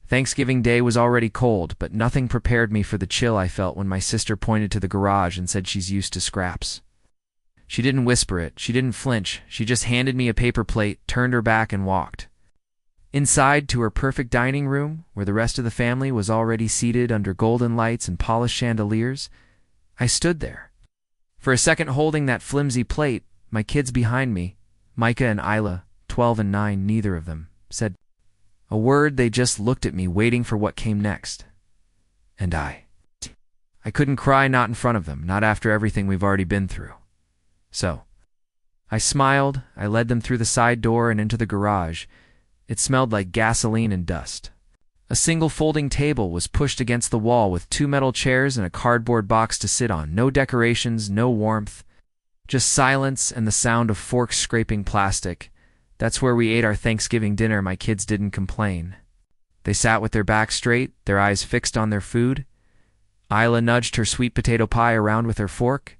Thanksgiving Day was already cold, but nothing prepared me for the chill I felt when my sister pointed to the garage and said she's used to scraps. She didn't whisper it, she didn't flinch, she just handed me a paper plate, turned her back, and walked. Inside to her perfect dining room, where the rest of the family was already seated under golden lights and polished chandeliers, I stood there. For a second holding that flimsy plate, my kids behind me, Micah and Isla, 12 and 9, neither of them, said a word. They just looked at me, waiting for what came next. And I couldn't cry, not in front of them, not after everything we've already been through. So, I smiled, I led them through the side door and into the garage. It smelled like gasoline and dust. A single folding table was pushed against the wall with 2 metal chairs and a cardboard box to sit on. No decorations, no warmth, just silence and the sound of forks scraping plastic. That's where we ate our Thanksgiving dinner. My kids didn't complain. They sat with their backs straight, their eyes fixed on their food. Isla nudged her sweet potato pie around with her fork.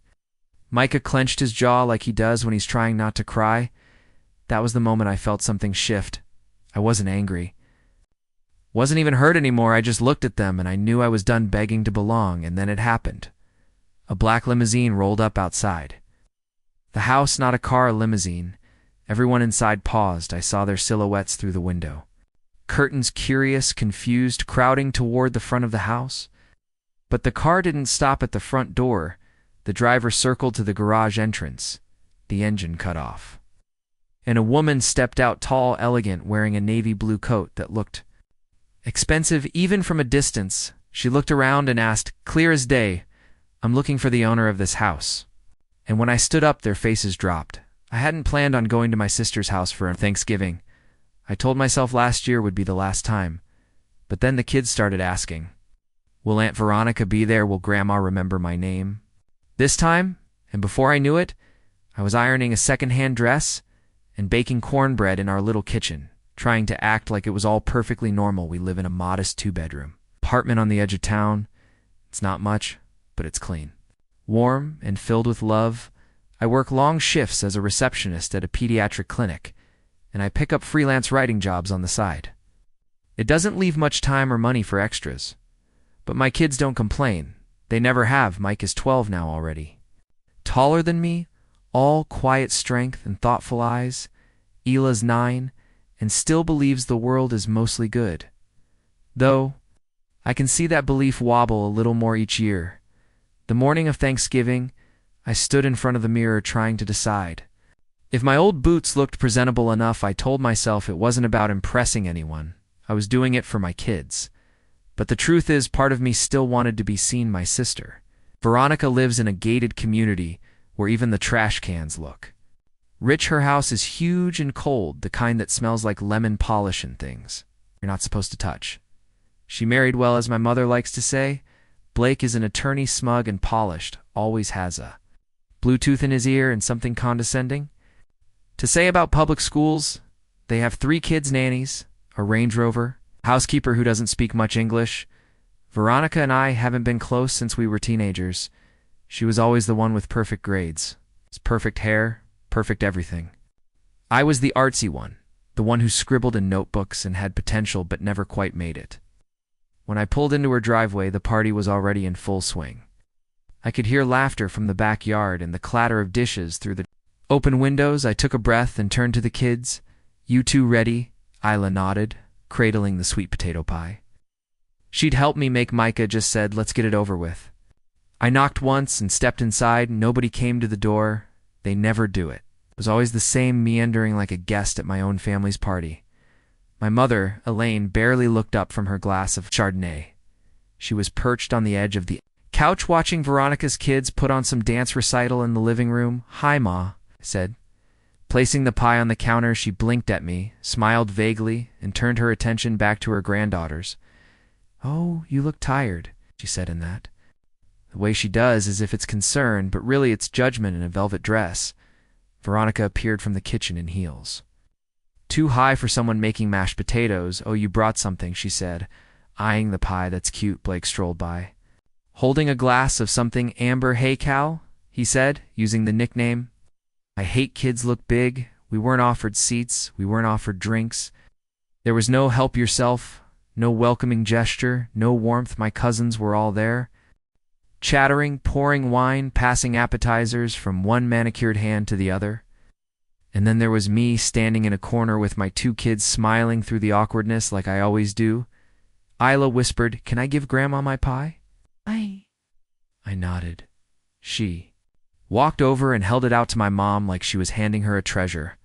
Micah clenched his jaw like he does when he's trying not to cry. That was the moment I felt something shift. I wasn't angry. Wasn't even hurt anymore. I just looked at them and I knew I was done begging to belong, and then it happened. A black limousine rolled up outside. The house, not a car, a limousine. Everyone inside paused. I saw their silhouettes through the window. Curtains, curious, confused, crowding toward the front of the house. But the car didn't stop at the front door. The driver circled to the garage entrance. The engine cut off. And a woman stepped out, tall, elegant, wearing a navy blue coat that looked expensive even from a distance. She looked around and asked, clear as day, "I'm looking for the owner of this house." And when I stood up, their faces dropped. I hadn't planned on going to my sister's house for Thanksgiving. I told myself last year would be the last time. But then the kids started asking, will Aunt Veronica be there? Will Grandma remember my name? This time, and before I knew it, I was ironing a second-hand dress and baking cornbread in our little kitchen, trying to act like it was all perfectly normal. We live in a modest 2-bedroom apartment on the edge of town. It's not much, but it's clean. Warm and filled with love. I work long shifts as a receptionist at a pediatric clinic, and I pick up freelance writing jobs on the side. It doesn't leave much time or money for extras. But my kids don't complain. They never have. Mike is 12 now already. Taller than me, all quiet strength and thoughtful eyes. Ila's 9, and still believes the world is mostly good. Though, I can see that belief wobble a little more each year. The morning of Thanksgiving, I stood in front of the mirror trying to decide. If my old boots looked presentable enough, I told myself it wasn't about impressing anyone. I was doing it for my kids. But the truth is, part of me still wanted to be seen my sister. Veronica lives in a gated community where even the trash cans look rich. Her house is huge and cold, the kind that smells like lemon polish and things you're not supposed to touch. She married well, as my mother likes to say. Blake is an attorney, smug and polished, always has a Bluetooth in his ear and something condescending to say about public schools. They have 3 kids, nannies, a Range Rover, housekeeper who doesn't speak much English. Veronica and I haven't been close since we were teenagers. She was always the one with perfect grades, perfect hair, perfect everything. I was the artsy one, the one who scribbled in notebooks and had potential but never quite made it. When I pulled into her driveway, the party was already in full swing. I could hear laughter from the backyard and the clatter of dishes through the open windows. I took a breath and turned to the kids. "You two ready?" Isla nodded, cradling the sweet potato pie. She'd helped me make. Micah just said, "Let's get it over with." I knocked once and stepped inside. Nobody came to the door. They never do it. It was always the same, meandering like a guest at my own family's party. My mother, Elaine, barely looked up from her glass of Chardonnay. She was perched on the edge of the couch watching Veronica's kids put on some dance recital in the living room. "Hi, Ma," I said. Placing the pie on the counter, she blinked at me, smiled vaguely, and turned her attention back to her granddaughters. "Oh, you look tired," she said in that. The way she does, as if it's concern, but really it's judgment in a velvet dress. Veronica appeared from the kitchen in heels. "Too high for someone making mashed potatoes. Oh, you brought something," she said, eyeing the pie. "That's cute." Blake strolled by, holding a glass of something amber. "Hey, Cal," he said, using the nickname. I hate kids look big. We weren't offered seats. We weren't offered drinks. There was no help yourself, No welcoming gesture, no warmth. My cousins were all there, chattering, pouring wine, passing appetizers from one manicured hand to the other. And then there was me standing in a corner with my 2 kids smiling through the awkwardness like I always do. Isla whispered, "Can I give Grandma my pie?" I nodded. She walked over and held it out to my mom like she was handing her a treasure.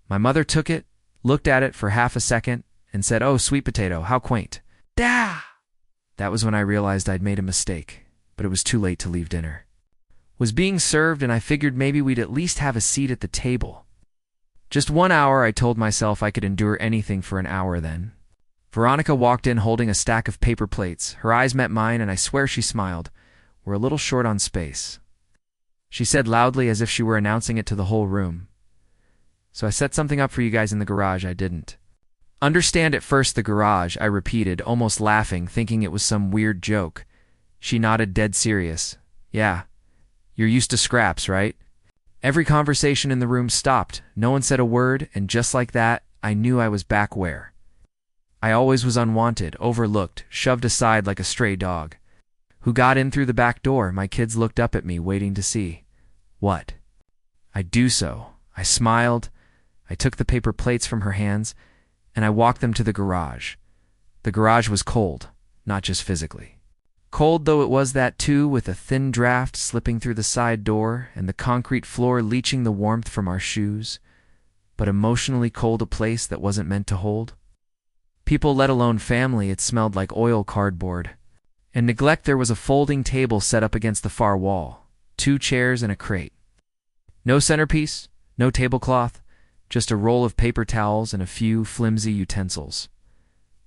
My mother took it, looked at it for half a second, and said, "Oh, sweet potato, how quaint." "Da!" That was when I realized I'd made a mistake, but it was too late to leave dinner. Was being served, and I figured maybe we'd at least have a seat at the table. Just 1 hour, I told myself I could endure anything for an hour then. Veronica walked in holding a stack of paper plates. Her eyes met mine, and I swear she smiled. "We're a little short on space," she said loudly as if she were announcing it to the whole room. "So I set something up for you guys in the garage I didn't." "Understand at first the garage," I repeated, almost laughing, thinking it was some weird joke. She nodded, dead serious. "Yeah, you're used to scraps, right?" Every conversation in the room stopped. No one said a word, and just like that, I knew I was back where I always was, unwanted, overlooked, shoved aside like a stray dog. "Who got in through the back door?" My kids looked up at me, waiting to see. What? I'd do so. I smiled. I took the paper plates from her hands, and I walked them to the garage. The garage was cold, not just physically. Cold though it was, that too, with a thin draft slipping through the side door and the concrete floor leaching the warmth from our shoes, but emotionally cold, a place that wasn't meant to hold people, let alone family. It smelled like oil, cardboard, and neglect. There was a folding table set up against the far wall, 2 chairs and a crate. No centerpiece, no tablecloth, just a roll of paper towels and a few flimsy utensils.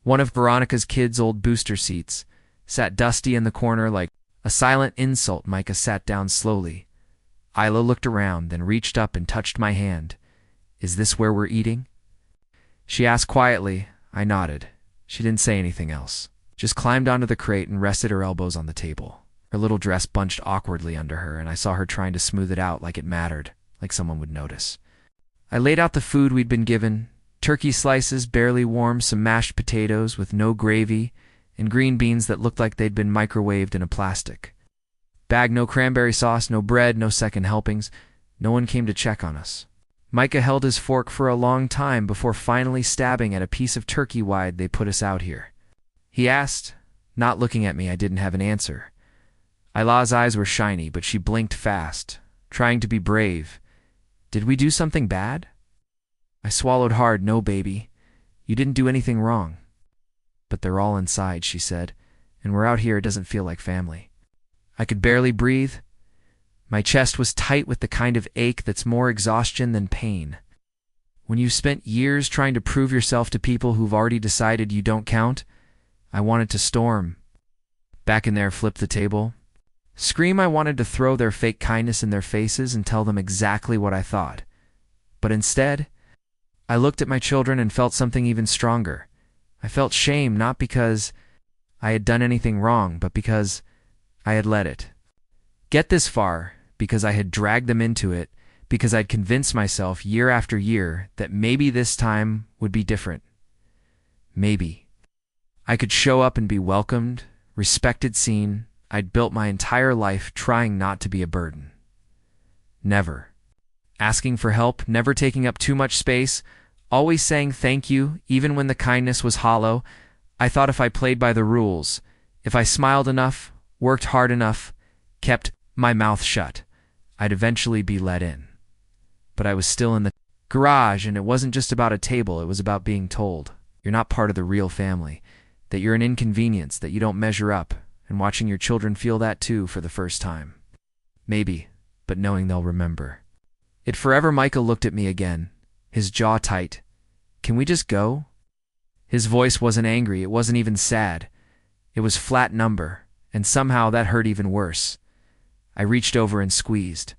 One of Veronica's kids' old booster seats sat dusty in the corner like a silent insult. Micah sat down slowly. Isla looked around, then reached up and touched my hand. "Is this where we're eating?" she asked quietly. I nodded. She didn't say anything else, just climbed onto the crate and rested her elbows on the table. Her little dress bunched awkwardly under her, and I saw her trying to smooth it out like it mattered, like someone would notice. I laid out the food we'd been given: turkey slices, barely warm, some mashed potatoes with no gravy, and green beans that looked like they'd been microwaved in a plastic bag. No cranberry sauce, no bread, no second helpings. No one came to check on us. Micah held his fork for a long time before finally stabbing at a piece of turkey. "Why'd they put us out here?" he asked, not looking at me. I didn't have an answer. Isla's eyes were shiny, but she blinked fast, trying to be brave. "Did we do something bad?" I swallowed hard. "No, baby. You didn't do anything wrong." "But they're all inside," she said, "and we're out here. It doesn't feel like family." I could barely breathe. My chest was tight with the kind of ache that's more exhaustion than pain. When you've spent years trying to prove yourself to people who've already decided you don't count, I wanted to storm back in there, flip the table, scream. I wanted to throw their fake kindness in their faces and tell them exactly what I thought. But instead, I looked at my children and felt something even stronger. I felt shame, not because I had done anything wrong, but because I had let it get this far, because I had dragged them into it, because I'd convinced myself year after year that maybe this time would be different. Maybe I could show up and be welcomed, respected, seen. I'd built my entire life trying not to be a burden. Never asking for help, never taking up too much space, always saying thank you, even when the kindness was hollow. I thought if I played by the rules, if I smiled enough, worked hard enough, kept my mouth shut, I'd eventually be let in. But I was still in the garage, and it wasn't just about a table. It was about being told you're not part of the real family, that you're an inconvenience, that you don't measure up, and watching your children feel that too for the first time. Maybe, but knowing they'll remember it forever. Micah looked at me again, his jaw tight. "Can we just go?" His voice wasn't angry. It wasn't even sad. It was flat number, and somehow that hurt even worse. I reached over and squeezed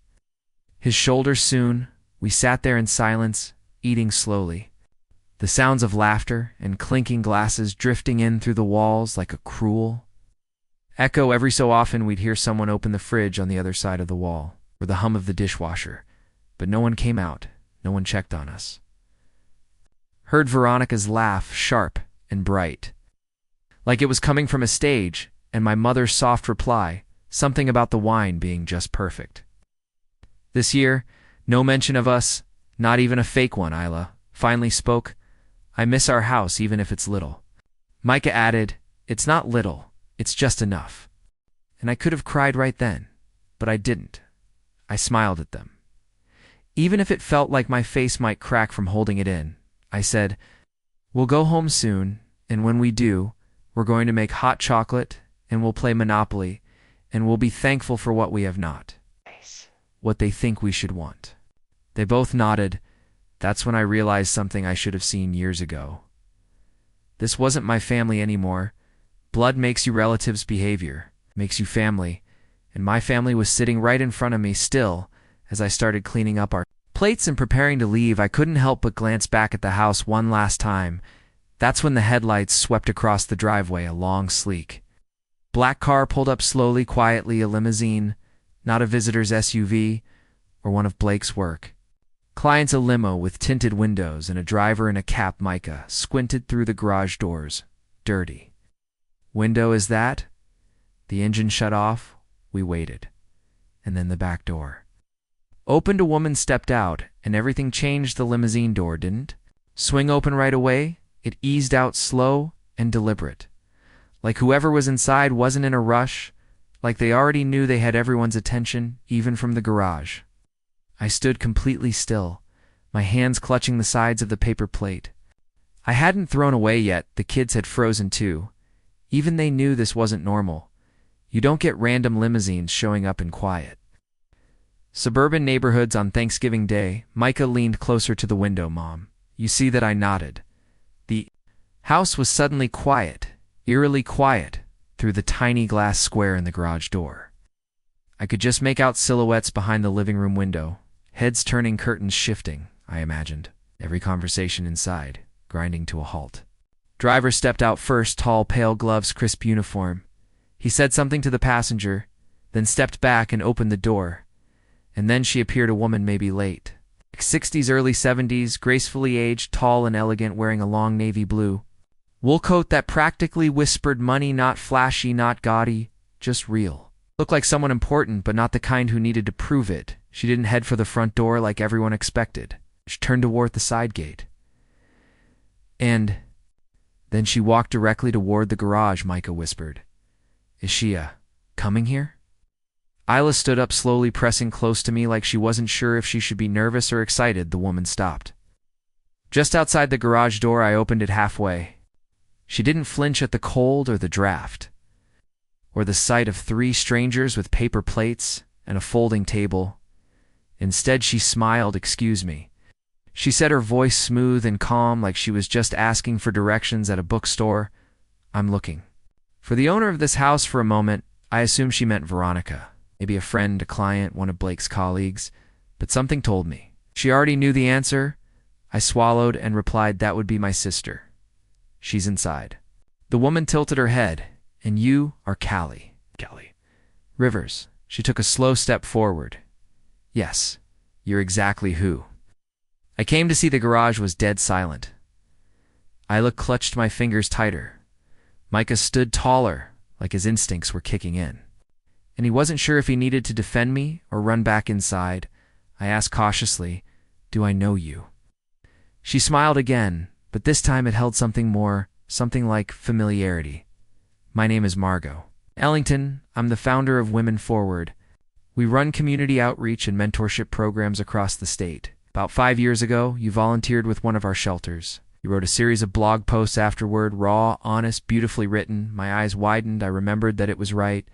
his shoulder. Soon, we sat there in silence, eating slowly, the sounds of laughter and clinking glasses drifting in through the walls like a cruel echo. Every so often, we'd hear someone open the fridge on the other side of the wall, or the hum of the dishwasher, but no one came out. No one checked on us. Heard Veronica's laugh, sharp and bright. like it was coming from a stage, and my mother's soft reply, something about the wine being just perfect. This year, no mention of us, not even a fake one. Isla finally spoke. I miss our house even if it's little. Micah added, it's not little, it's just enough. And I could have cried right then, but I didn't. I smiled at them. Even if it felt like my face might crack from holding it in, I said, we'll go home soon, and when we do, we're going to make hot chocolate, and we'll play Monopoly, and we'll be thankful for what we have not. What they think we should want. They both nodded. That's when I realized something I should have seen years ago. This wasn't my family anymore. Blood makes you relatives, behavior makes you family, and my family was sitting right in front of me still. As I started cleaning up our plates and preparing to leave, I couldn't help but glance back at the house one last time. That's when the headlights swept across the driveway, a long, sleek black car pulled up slowly, quietly, a limousine, not a visitor's SUV or one of Blake's work clients, a limo with tinted windows and a driver in a cap. Micah squinted through the garage doors. Dirty. Window, is that? The engine shut off. We waited. And then the back door opened. A woman stepped out, and everything changed. The limousine door didn't swing open right away. It eased out, slow and deliberate. Like whoever was inside wasn't in a rush, like they already knew they had everyone's attention, even from the garage. I stood completely still, my hands clutching the sides of the paper plate. I hadn't thrown away yet. The kids had frozen too. Even they knew this wasn't normal. You don't get random limousines showing up in quiet suburban neighborhoods on Thanksgiving Day. Micah leaned closer to the window. Mom, you see that? I nodded. The house was suddenly quiet, eerily quiet, through the tiny glass square in the garage door. I could just make out silhouettes behind the living room window, heads turning, curtains shifting, I imagined. Every conversation inside, grinding to a halt. Driver stepped out first, tall, pale gloves, crisp uniform. He said something to the passenger, then stepped back and opened the door. And then she appeared, a woman, maybe late 60s, early 70s, gracefully aged, tall and elegant, wearing a long navy blue wool coat that practically whispered money, not flashy, not gaudy, just real. Looked like someone important, but not the kind who needed to prove it. She didn't head for the front door like everyone expected. She turned toward the side gate. And then she walked directly toward the garage. Micah whispered, is she, coming here? Isla stood up slowly, pressing close to me like she wasn't sure if she should be nervous or excited. The woman stopped just outside the garage door. I opened it halfway. She didn't flinch at the cold or the draft, or the sight of 3 strangers with paper plates and a folding table. Instead, she smiled. Excuse me, she said, her voice smooth and calm, like she was just asking for directions at a bookstore. I'm looking for the owner of this house. For a moment, I assumed she meant Veronica. Maybe a friend, a client, one of Blake's colleagues, but something told me she already knew the answer. I swallowed and replied, that would be my sister. She's inside. The woman tilted her head. And you are Callie. Rivers. She took a slow step forward. Yes, you're exactly who. I came to see. The garage was dead silent. Isla clutched my fingers tighter. Micah stood taller, like his instincts were kicking in. And he wasn't sure if he needed to defend me or run back inside. I asked cautiously, do I know you? She smiled again, but this time it held something more, something like familiarity. My name is Margot Ellington. I'm the founder of Women Forward. We run community outreach and mentorship programs across the state. About 5 years ago, you volunteered with one of our shelters. You wrote a series of blog posts afterward, raw, honest, beautifully written. My eyes widened. I remembered that it was right.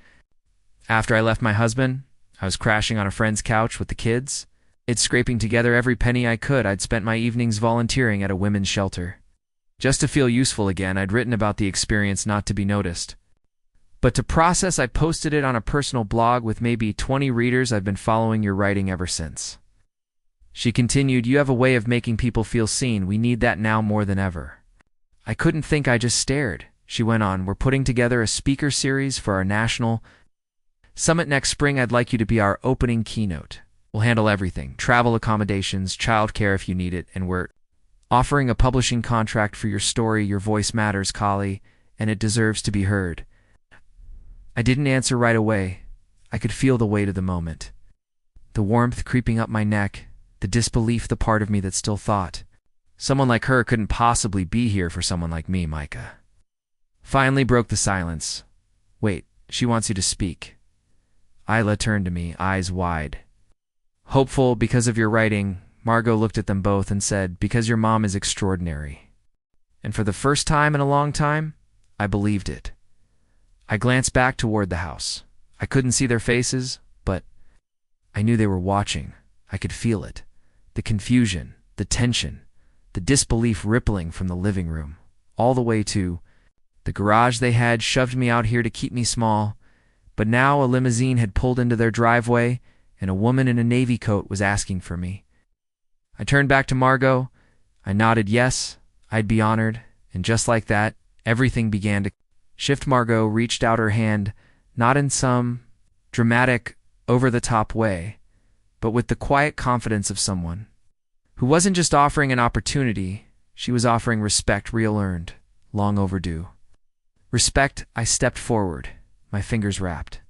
After I left my husband, I was crashing on a friend's couch with the kids. It's scraping together every penny I could. I'd spent my evenings volunteering at a women's shelter. Just to feel useful again, I'd written about the experience, not to be noticed, but to process. I posted it on a personal blog with maybe 20 readers. I've been following your writing ever since. She continued, you have a way of making people feel seen. We need that now more than ever. I couldn't think. I just stared. She went on, we're putting together a speaker series for our national summit next spring. I'd like you to be our opening keynote. We'll handle everything, travel, accommodations, childcare if you need it, and we're offering a publishing contract for your story. Your voice matters, Callie, and it deserves to be heard. I didn't answer right away. I could feel the weight of the moment. The warmth creeping up my neck, the disbelief, the part of me that still thought, someone like her couldn't possibly be here for someone like me, Micah. Finally broke the silence. Wait, she wants you to speak. Isla turned to me, eyes wide. Hopeful because of your writing, Margot looked at them both and said, because your mom is extraordinary. And for the first time in a long time, I believed it. I glanced back toward the house. I couldn't see their faces, but I knew they were watching. I could feel it. The confusion, the tension, the disbelief rippling from the living room, all the way to the garage. They had shoved me out here to keep me small, but now a limousine had pulled into their driveway, and a woman in a navy coat was asking for me. I turned back to Margot. I nodded yes, I'd be honored, and just like that, everything began to shift. Margot reached out her hand, not in some dramatic, over-the-top way, but with the quiet confidence of someone who wasn't just offering an opportunity, she was offering respect, real earned, long overdue. Respect. I stepped forward, my fingers wrapped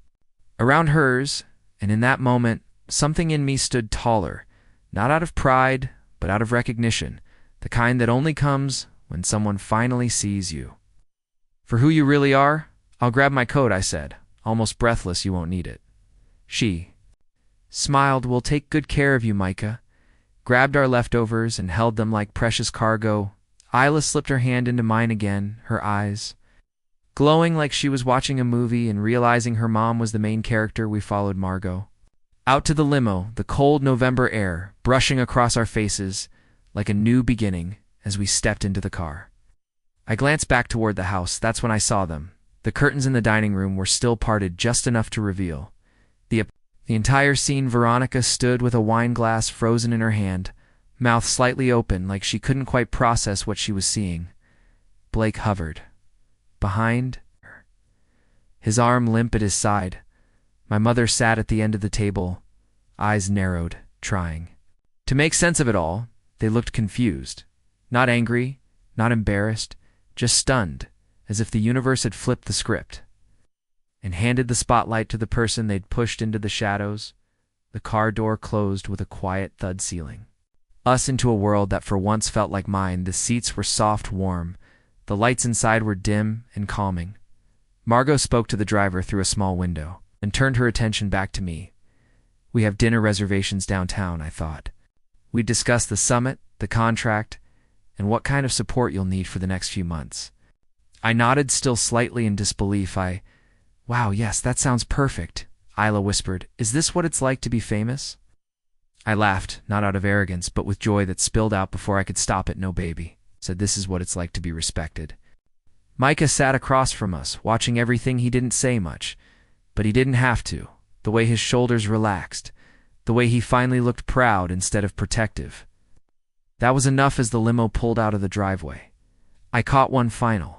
around hers, and in that moment, something in me stood taller, not out of pride, but out of recognition, the kind that only comes when someone finally sees you for who you really are. I'll grab my coat, I said, almost breathless. You won't need it. She smiled. We'll take good care of you, Micah. Grabbed our leftovers and held them like precious cargo. Isla slipped her hand into mine again, her eyes glowing like she was watching a movie, and realizing her mom was the main character, we followed Margot out to the limo, the cold November air brushing across our faces like a new beginning as we stepped into the car. I glanced back toward the house. That's when I saw them. The curtains in the dining room were still parted just enough to reveal the entire scene. Veronica stood with a wine glass frozen in her hand, mouth slightly open like she couldn't quite process what she was seeing. Blake hovered behind her, his arm limp at his side. My mother sat at the end of the table, eyes narrowed, trying to make sense of it all. They looked confused, not angry, not embarrassed, just stunned, as if the universe had flipped the script and handed the spotlight to the person they'd pushed into the shadows. The car door closed with a quiet thud, sealing us into a world that for once felt like mine. The seats were soft, warm. The lights inside were dim and calming. Margot spoke to the driver through a small window and turned her attention back to me. We have dinner reservations downtown, I thought. We discussed the summit, the contract, and what kind of support you'll need for the next few months. I nodded, still slightly in disbelief. Wow, yes, that sounds perfect, Isla whispered. Is this what it's like to be famous? I laughed, not out of arrogance, but with joy that spilled out before I could stop it. No, baby, said, this is what it's like to be respected. Micah sat across from us, watching everything. He didn't say much, but he didn't have to. The way his shoulders relaxed, the way he finally looked proud instead of protective. That was enough as the limo pulled out of the driveway. I caught one final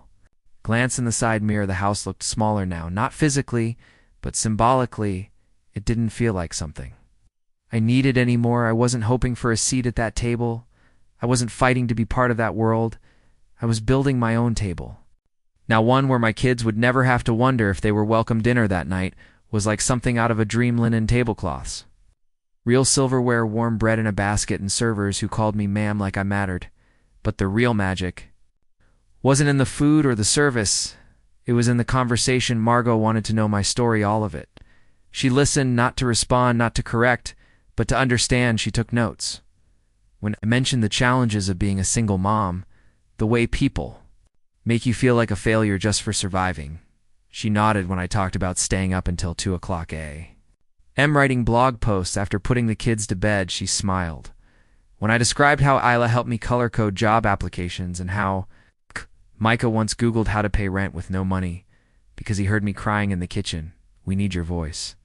glance in the side mirror. The house looked smaller now, not physically, but symbolically. It didn't feel like something I needed anymore. I wasn't hoping for a seat at that table. I wasn't fighting to be part of that world. I was building my own table. Now one where my kids would never have to wonder if they were welcome. Dinner that night was like something out of a dream. Linen tablecloths, real silverware, warm bread in a basket, and servers who called me ma'am like I mattered. But the real magic wasn't in the food or the service. It was in the conversation. Margot wanted to know my story, all of it. She listened, not to respond, not to correct, but to understand. She took notes. When I mentioned the challenges of being a single mom, the way people make you feel like a failure just for surviving, she nodded. When I talked about staying up until 2 o'clock a.m. writing blog posts after putting the kids to bed, she smiled. When I described how Isla helped me color code job applications and how Micah once Googled how to pay rent with no money because he heard me crying in the kitchen, we need your voice.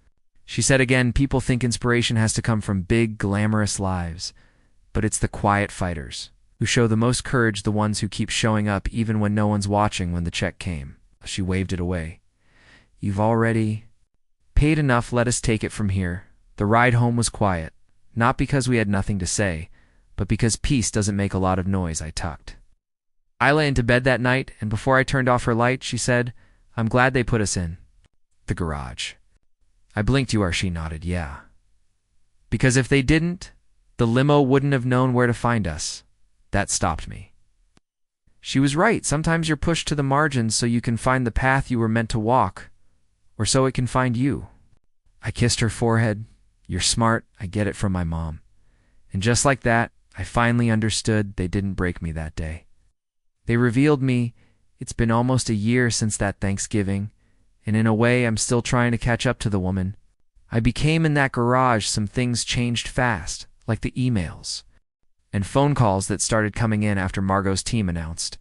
She said again, people think inspiration has to come from big, glamorous lives, but it's the quiet fighters who show the most courage, the ones who keep showing up even when no one's watching. When the check came, she waved it away. You've already paid enough. Let us take it from here. The ride home was quiet, not because we had nothing to say, but because peace doesn't make a lot of noise. I tucked I lay into bed that night, and before I turned off her light, she said, "I'm glad they put us in the garage." I blinked. "You are?" She nodded. "Yeah. Because if they didn't, the limo wouldn't have known where to find us." That stopped me. She was right. Sometimes you're pushed to the margins so you can find the path you were meant to walk, or so it can find you. I kissed her forehead. "You're smart. I get it from my mom." And just like that, I finally understood they didn't break me that day. They revealed me. It's been almost a year since that Thanksgiving, and in a way I'm still trying to catch up to the woman I became in that garage. Some things changed fast, like the emails and phone calls that started coming in after Margot's team announced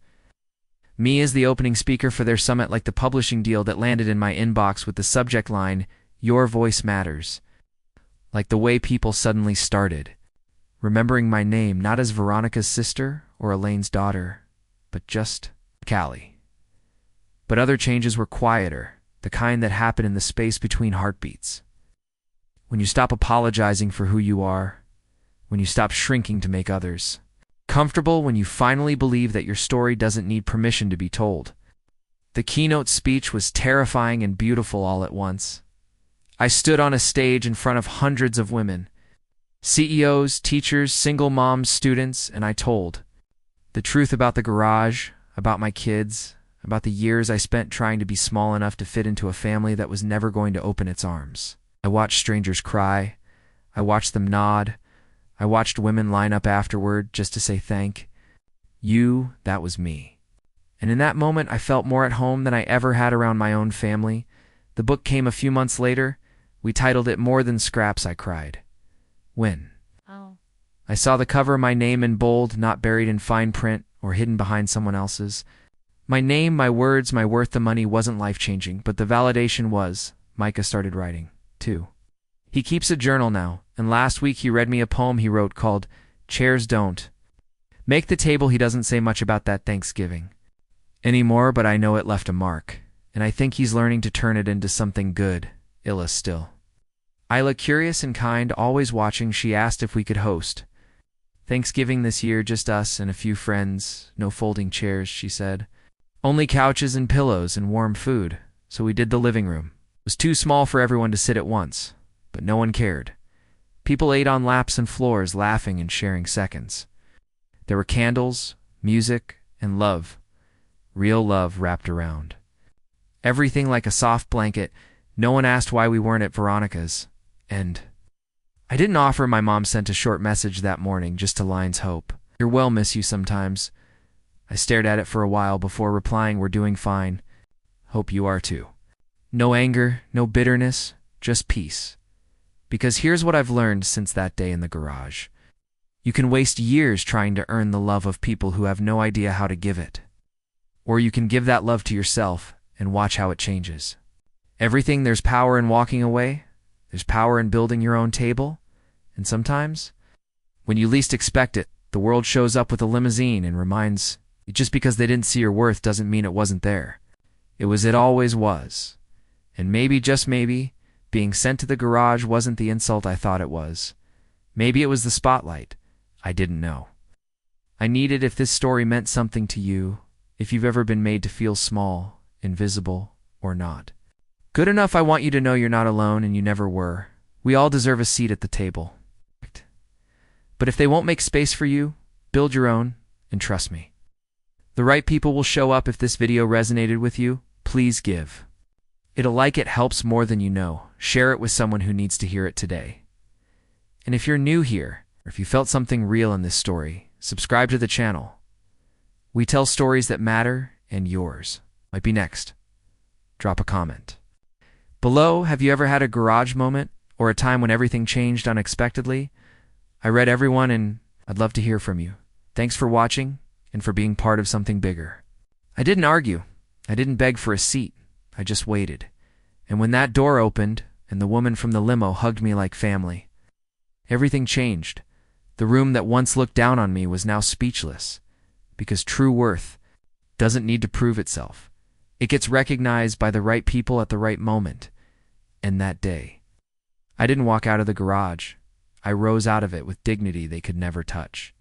me as the opening speaker for their summit, like the publishing deal that landed in my inbox with the subject line, "Your voice matters." Like the way people suddenly started remembering my name, not as Veronica's sister or Elaine's daughter, but just Callie. But other changes were quieter, the kind that happen in the space between heartbeats. When you stop apologizing for who you are, when you stop shrinking to make others comfortable, when you finally believe that your story doesn't need permission to be told. The keynote speech was terrifying and beautiful all at once. I stood on a stage in front of hundreds of women, CEOs, teachers, single moms, students, and I told the truth about the garage, about my kids, about the years I spent trying to be small enough to fit into a family that was never going to open its arms. I watched strangers cry. I watched them nod. I watched women line up afterward just to say thank you. That was me. And in that moment, I felt more at home than I ever had around my own family. The book came a few months later. We titled it More Than Scraps. I cried when I saw the cover, my name in bold, not buried in fine print or hidden behind someone else's. My name, my words, my worth. The money wasn't life-changing, but the validation was. Micah started writing, too. He keeps a journal now, and last week he read me a poem he wrote called "Chairs Don't Make the Table." He doesn't say much about that Thanksgiving anymore, but I know it left a mark, and I think he's learning to turn it into something good. Illa still. Isla, curious and kind, always watching, she asked if we could host Thanksgiving this year, just us and a few friends. No folding chairs, she said. Only couches and pillows and warm food. So we did the living room. It was too small for everyone to sit at once, but no one cared. People ate on laps and floors, laughing and sharing seconds. There were candles, music, and love. Real love wrapped around everything like a soft blanket. No one asked why we weren't at Veronica's, and I didn't offer. My mom sent a short message that morning, just to Line's hope. "You're well, miss you sometimes." I stared at it for a while before replying, "We're doing fine. Hope you are too." No anger, no bitterness, just peace. Because here's what I've learned since that day in the garage. You can waste years trying to earn the love of people who have no idea how to give it. Or you can give that love to yourself and watch how it changes. Everything. There's power in walking away. There's power in building your own table. And sometimes, when you least expect it, the world shows up with a limousine and reminds you just because they didn't see your worth doesn't mean it wasn't there. It always was. And maybe, just maybe, being sent to the garage wasn't the insult I thought it was. Maybe it was the spotlight. I didn't know. I needed. If this story meant something to you, if you've ever been made to feel small, invisible, or not good enough, I want you to know you're not alone, and you never were. We all deserve a seat at the table. But if they won't make space for you, build your own, and trust me. The right people will show up. If this video resonated with you, please give it a like. It helps more than you know. Share it with someone who needs to hear it today. And if you're new here, or if you felt something real in this story, subscribe to the channel. We tell stories that matter, and yours might be next. Drop a comment below. Have you ever had a garage moment, or a time when everything changed unexpectedly? I read everyone, and I'd love to hear from you. Thanks for watching, and for being part of something bigger. I didn't argue. I didn't beg for a seat. I just waited. And when that door opened, and the woman from the limo hugged me like family, everything changed. The room that once looked down on me was now speechless. Because true worth doesn't need to prove itself. It gets recognized by the right people at the right moment. And that day, I didn't walk out of the garage. I rose out of it with dignity they could never touch.